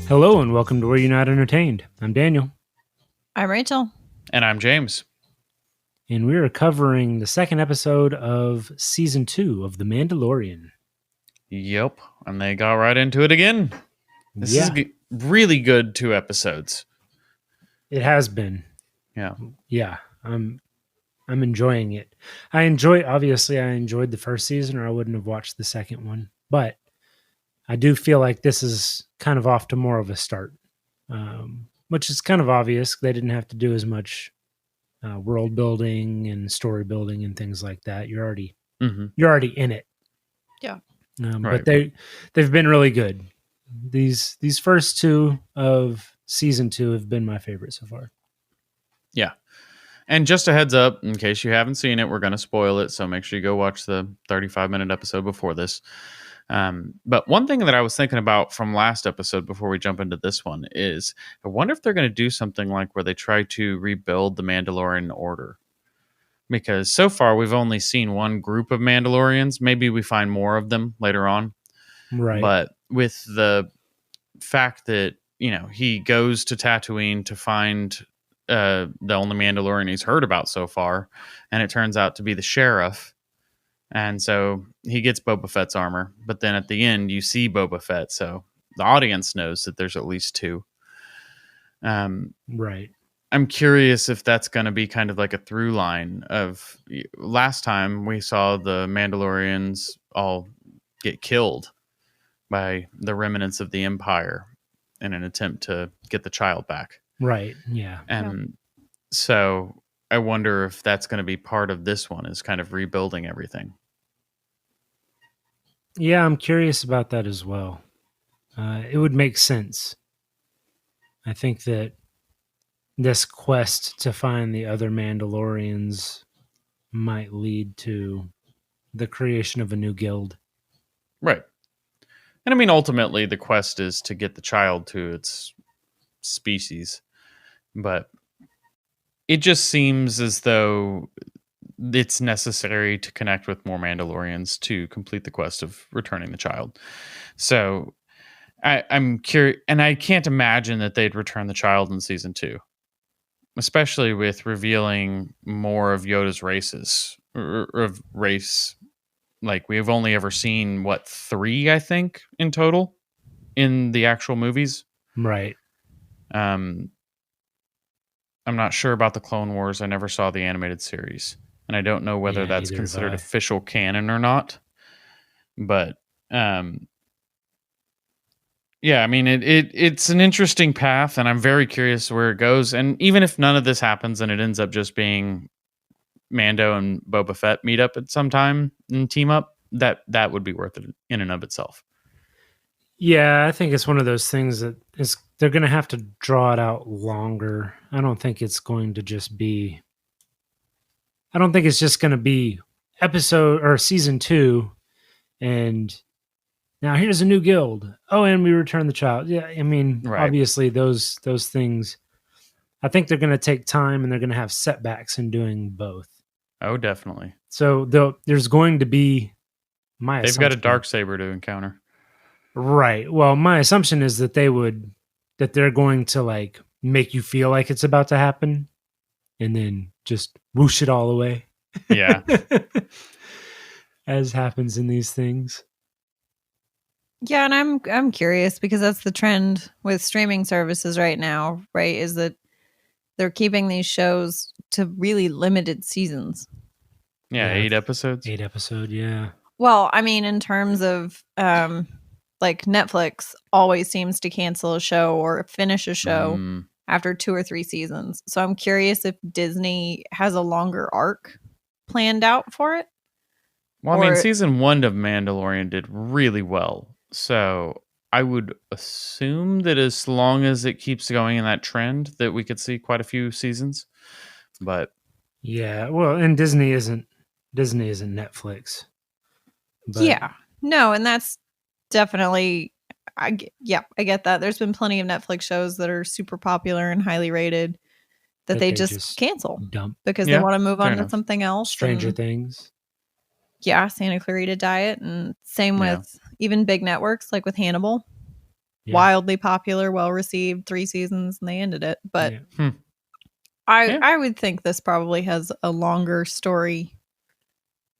Hello and welcome to Where You're Not Entertained. I'm Daniel. I'm Rachel. And I'm James. And we are covering the second episode of Season 2 of The Mandalorian. Yep. And they got right into it again. This is really good 2 episodes. It has been. Yeah. Yeah. I'm enjoying it. I enjoyed the first season or I wouldn't have watched the second one. But I do feel like this is kind of off to more of a start. Which is kind of obvious. They didn't have to do as much world building and story building and things like that. You're already in it. Yeah. Right. But they've been really good. These first 2 of season 2 have been my favorite so far. Yeah. And just a heads up, in case you haven't seen it, we're going to spoil it. So make sure you go watch the 35-minute episode before this. But one thing that I was thinking about from last episode before we jump into this one is I wonder if they're going to do something like where they try to rebuild the Mandalorian order. Because so far we've only seen one group of Mandalorians. Maybe we find more of them later on. Right. But with the fact that, he goes to Tatooine to find the only Mandalorian he's heard about so far, and it turns out to be the sheriff. And so he gets Boba Fett's armor, but then at the end you see Boba Fett, so the audience knows that there's at least 2. Right. I'm curious if that's going to be kind of like a through line of last time we saw the Mandalorians all get killed by the remnants of the Empire in an attempt to get the child back. Right. Yeah. And so I wonder if that's going to be part of this one, is kind of rebuilding everything. Yeah, I'm curious about that as well. It would make sense. I think that this quest to find the other Mandalorians might lead to the creation of a new guild. Right. And I mean, ultimately, the quest is to get the child to its species. But it just seems as though it's necessary to connect with more Mandalorians to complete the quest of returning the child. So I'm curious, and I can't imagine that they'd return the child in season 2, especially with revealing more of Yoda's races or race. Like, we've only ever seen 3, I think, in total in the actual movies. Right. I'm not sure about the Clone Wars. I never saw the animated series, and I don't know whether that's considered official canon or not. But yeah, I mean, it's an interesting path, and I'm very curious where it goes. And even if none of this happens and it ends up just being Mando and Boba Fett meet up at some time and team up, that would be worth it in and of itself. Yeah, I think it's one of those things that they're going to have to draw it out longer. I don't think it's going to just be... I don't think it's just going to be episode or season 2 and now here's a new guild. Oh, and we return the child. Yeah, I mean, Obviously those things, I think they're going to take time and they're going to have setbacks in doing both. Oh, definitely. So there's going to be They've got a Darksaber to encounter. Right. Well, my assumption is that they're going to like make you feel like it's about to happen and then just whoosh it all away. Yeah. As happens in these things. Yeah, and I'm curious because that's the trend with streaming services right now, right? Is that they're keeping these shows to really limited seasons. Yeah, 8 episodes. 8 episode, yeah. Well, I mean, in terms of like Netflix always seems to cancel a show or finish a show after 2 or 3 seasons. So I'm curious if Disney has a longer arc planned out for it. Well, I mean, season 1 of Mandalorian did really well. So I would assume that as long as it keeps going in that trend, that we could see quite a few seasons. But yeah, well, and Disney isn't Netflix. But yeah, no, and that's definitely I get that. There's been plenty of Netflix shows that are super popular and highly rated that they just cancel dump because they want to move on to something else. Stranger Things. Yeah, Santa Clarita Diet, and same with even big networks like with Hannibal. wildly popular, well received, 3 seasons, and they ended it. But I would think this probably has a longer story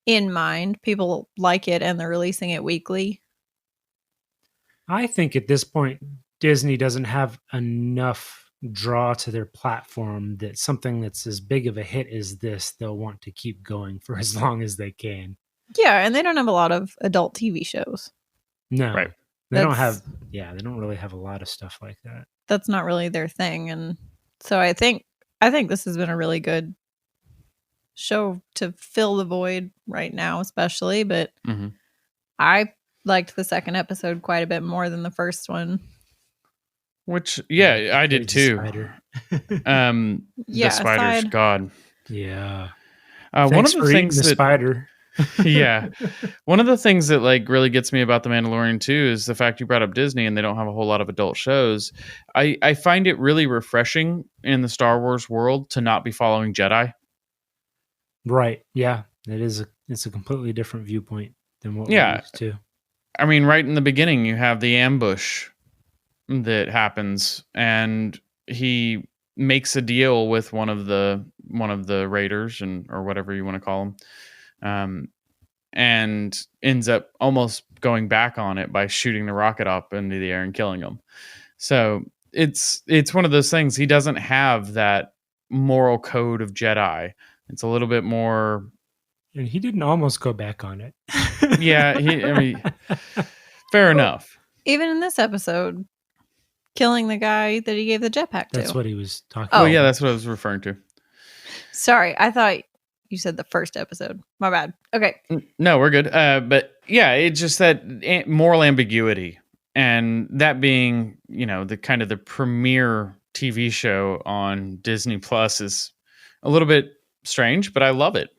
in mind. People like it and they're releasing it weekly. I think at this point, Disney doesn't have enough draw to their platform that something that's as big of a hit as this, they'll want to keep going for as long as they can. Yeah, and they don't have a lot of adult TV shows. No. Right. They don't really have a lot of stuff like that. That's not really their thing. And so I think this has been a really good show to fill the void right now, especially. But I liked the second episode quite a bit more than the first one. Which, I did too. The spiders, God. Yeah. One of the things the spider. One of the things that like really gets me about the Mandalorian too is the fact you brought up Disney and they don't have a whole lot of adult shows. I find it really refreshing in the Star Wars world to not be following Jedi. Right. Yeah. It's a completely different viewpoint than what we're used to. I mean, right in the beginning, you have the ambush that happens, and he makes a deal with one of the raiders or whatever you want to call them, and ends up almost going back on it by shooting the rocket up into the air and killing him. So it's one of those things. He doesn't have that moral code of Jedi. It's a little bit more. And he didn't almost go back on it. Fair enough. Even in this episode, killing the guy that he gave the jetpack to. That's what he was talking about. Oh, yeah, that's what I was referring to. Sorry, I thought you said the first episode. My bad. Okay. No, we're good. But yeah, it's just that moral ambiguity. And that being, the kind of the premiere TV show on Disney Plus is a little bit strange, but I love it.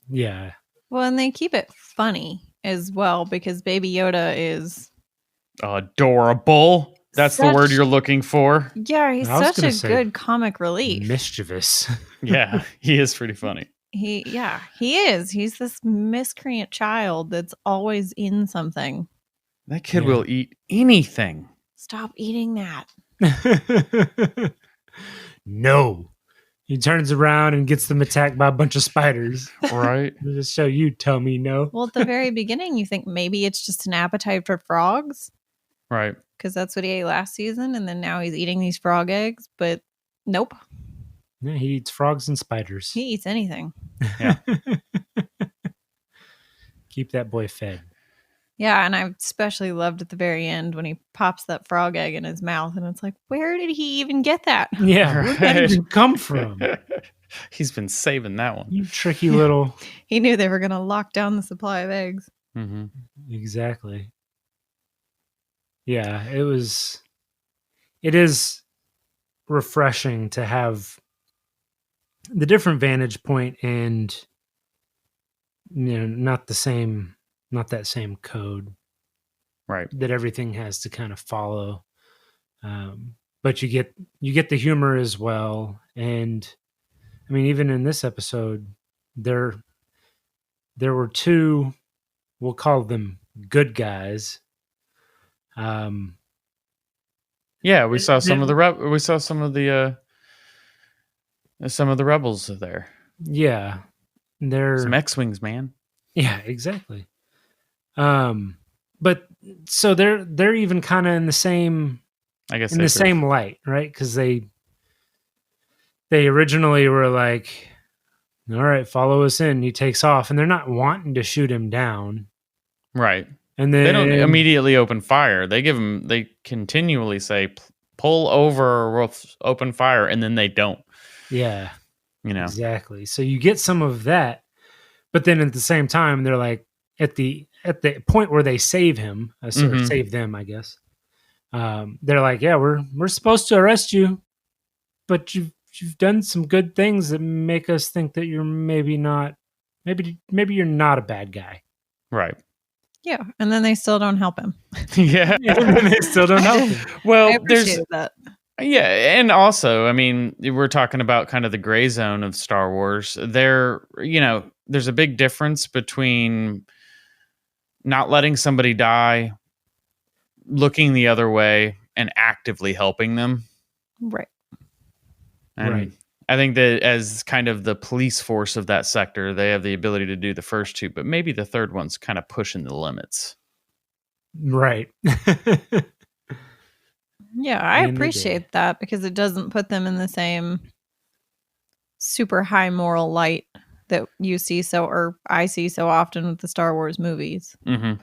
Yeah. Well, and they keep it funny as well because Baby Yoda is adorable. That's the word you're looking for. Yeah, he's such a good comic relief. Mischievous. Yeah, he is pretty funny. He is. He's this miscreant child that's always in something. That kid will eat anything. Stop eating that. No. He turns around and gets them attacked by a bunch of spiders. Right. Just so you tell me no. Well, at the very beginning, you think maybe it's just an appetite for frogs. Right. Because that's what he ate last season. And then now he's eating these frog eggs. But nope. Yeah, he eats frogs and spiders. He eats anything. Yeah. Keep that boy fed. Yeah, and I especially loved at the very end when he pops that frog egg in his mouth, and it's like, where did he even get that? Yeah, where did that even come from? He's been saving that one. You tricky little... He knew they were going to lock down the supply of eggs. Mm-hmm. Exactly. Yeah, it is refreshing to have the different vantage point and, not that same code, right? That everything has to kind of follow, but you get the humor as well. And I mean, even in this episode, there were two, we'll call them good guys. Yeah, we saw some of the rebels there. Yeah, they're some X-wings, man. Yeah, exactly. But so they're even kind of in the same, I guess, in the same light, right? Because they originally were like, all right, follow us in. He takes off, and they're not wanting to shoot him down, right? And then they don't immediately open fire. They continually say, pull over or we'll open fire, and then they don't. Yeah, exactly. So you get some of that, but then at the same time, they're like, at the point where they save him, save them, I guess. They're like, yeah, we're supposed to arrest you, but you've done some good things that make us think that you're maybe you're not a bad guy. Right. Yeah, and then they still don't help him. Yeah, they still don't help him. Well, there's that. Yeah, and also, I mean, we're talking about kind of the gray zone of Star Wars. There's a big difference between not letting somebody die, looking the other way, and actively helping them. Right. And Right. I think that as kind of the police force of that sector, they have the ability to do the first two, but maybe the third one's kind of pushing the limits. Right. Yeah, I And they appreciate that because it doesn't put them in the same super high moral light that you see or I see so often with the Star Wars movies. Mm-hmm.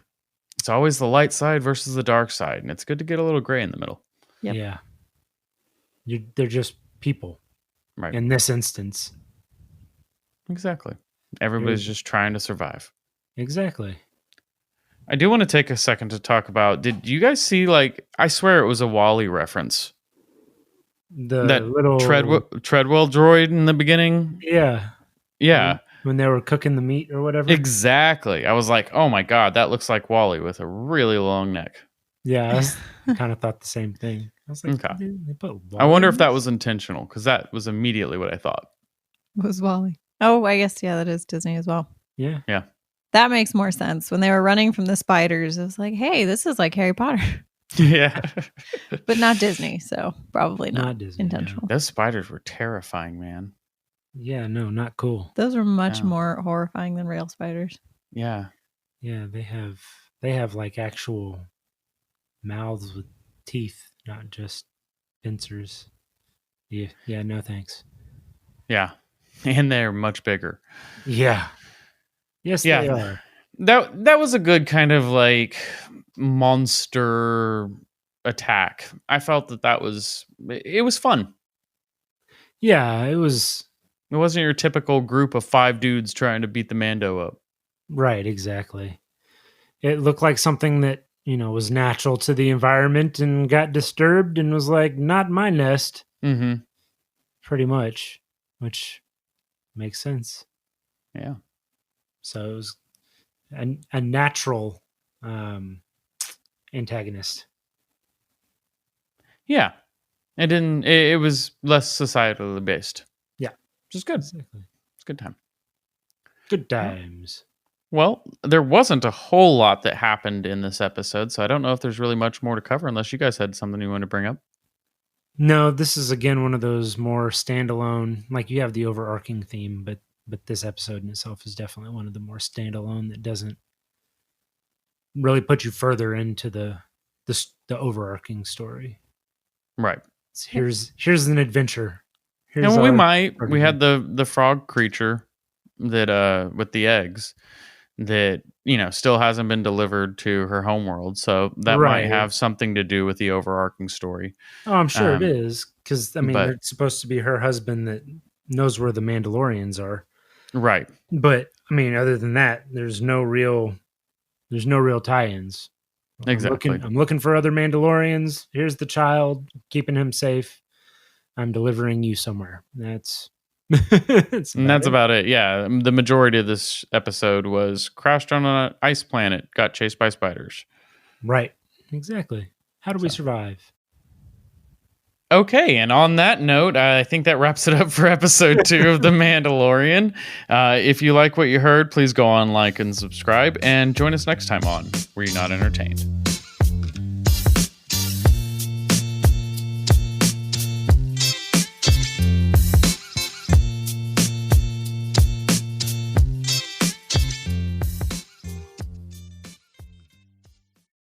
It's always the light side versus the dark side, and it's good to get a little gray in the middle. Yep. Yeah. They're just people. Right. In this instance. Exactly. Everybody's just trying to survive. Exactly. I do want to take a second to talk about, did you guys see, like, I swear it was a Wall-E reference. That little Treadwell droid in the beginning? Yeah. Yeah. When they were cooking the meat or whatever. Exactly. I was like, oh my God, that looks like Wall-E with a really long neck. Yeah, I kind of thought the same thing. I was like, Okay. they put I wonder Wall-E if that was intentional, because that was immediately what I thought. Was Wally? Oh, I guess that is Disney as well. Yeah. Yeah. That makes more sense. When they were running from the spiders, it was like, hey, this is like Harry Potter. Yeah. But not Disney, so probably not Disney, intentional. Those spiders were terrifying, man. Yeah, no, not cool. Those were much more horrifying than real spiders. Yeah. Yeah, they have like actual mouths with teeth, not just pincers. Yeah, no thanks. Yeah. And they're much bigger. Yeah. Yes, Yeah. they are. That was a good kind of like monster attack. I felt that was fun. Yeah, it was. It wasn't your typical group of 5 dudes trying to beat the Mando up. Right, exactly. It looked like something that, was natural to the environment and got disturbed and was like, not my nest. Mm-hmm. Pretty much, which makes sense. Yeah. So it was a natural antagonist. Yeah. It was less societally based. Yeah. Which is good. Exactly. It's a good time. Good times. Well, there wasn't a whole lot that happened in this episode, so I don't know if there's really much more to cover unless you guys had something you want to bring up. No, this is again one of those more standalone, like you have the overarching theme, but this episode in itself is definitely one of the more standalone that doesn't really put you further into the overarching story. Right. Here's an adventure. We had the frog creature that with the eggs that still hasn't been delivered to her homeworld, so that might have something to do with the overarching story. Oh, I'm sure it is, because it's supposed to be her husband that knows where the Mandalorians are, right? But other than that, there's no real tie-ins. Exactly. I'm looking for other Mandalorians. Here's the child, keeping him safe. I'm delivering you somewhere. That's about it. Yeah, the majority of this episode was crashed on an ice planet, got chased by spiders. Right. Exactly. How do we survive? Okay, and on that note, I think that wraps it up for episode 2 of The Mandalorian. If you like what you heard, please go on, like, and subscribe, and join us next time on Were You Not Entertained?